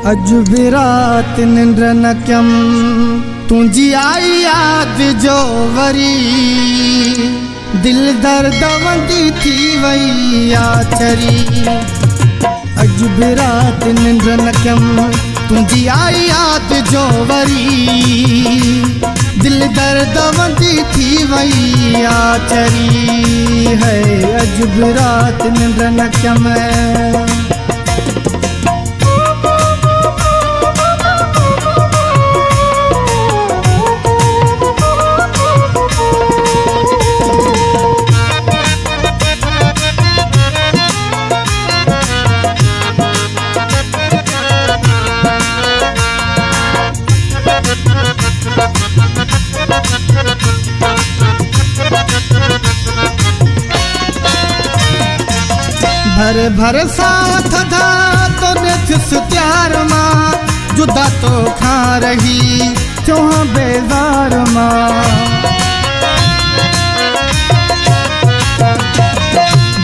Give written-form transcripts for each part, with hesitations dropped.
अज भी रात निंड न कयम तुझी आई याद जो वरी दिल दर्द वंदी थी वई आचरी। अज भी रात निंड न कयम तुझी आई याद जो वरी दिल दर्द वंदी थी वई आचरी है। अज भी रात निंड न कयम भर भर साथ था तो थिस त्यार मां जुदा तो खा रही क्यों बेजार मां।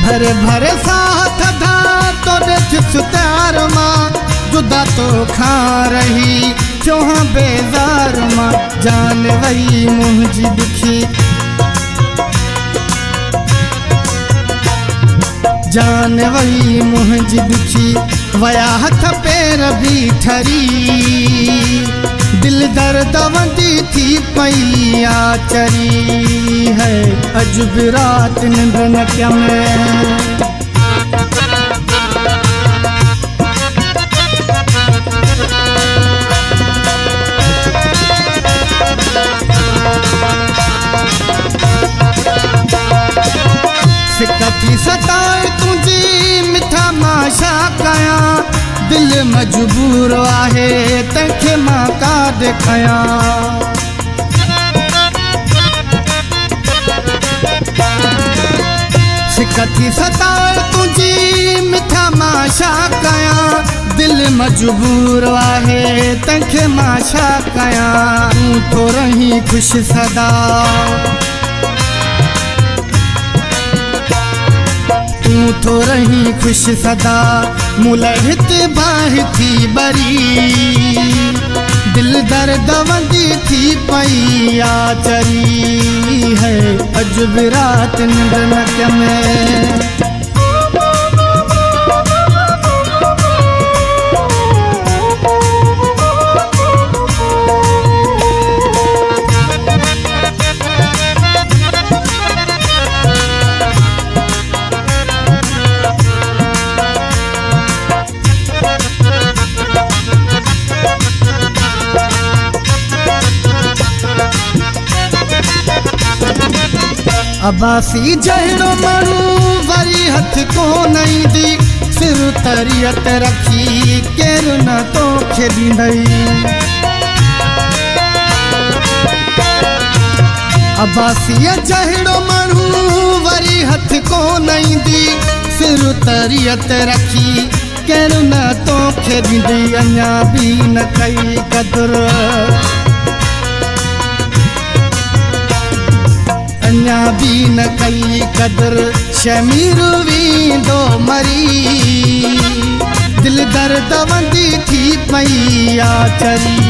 भर भर साथ था तो थिस त्यार मां जुदा तो खा रही क्यों बेजार मां। जान वही मुंहिंजी दुखी जान वही मुंहिंजी दुखी वया हथ पैर भी ठरी दिल दर्द वंदी थी पई आचरी है। अज भी रात निंड न कयम सिकथी सताए तुझी मिठा माशा कया दिल मजबूर आहे तंखे मां का देखया। सिकथी सताए तुझी मिठा माशा कया दिल मजबूर आहे तंखे मां छा कया। तूं तो रही खुश सदा तूं तो रही खुश सदा मुलहित बाह थी बरी दिल दर्द वंदी थी पई आचरी है। अज भी रात निंड न कयम अबासी जहिड़ो माण्हू वरी हथ कोन ईंदी सिर तरियत रखी केरु न तोखे ॾींदई। अबासीअ जहिड़ो माण्हू वरी हथ कोन ईंदी सिर तरियत रखी केरु न तोखे ॾींदई। अञा बि न कई क़दुरु अञा बि न कई क़दुरु शमीर वेंदो मरी दिल दर्द वंदी थी पई आचरी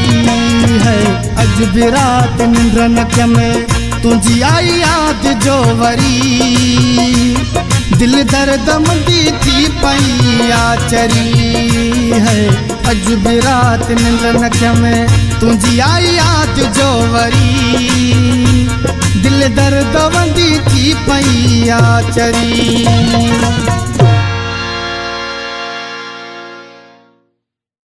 है। अज भी रात निंड न कयम तुझी आई याद जो वरी दिल दर्द वंदी थी पई आचरी है। अज भी रात निंड न कयम तुझी आई याद जो वरी दिल दर्द वंदी थी पई आचरी।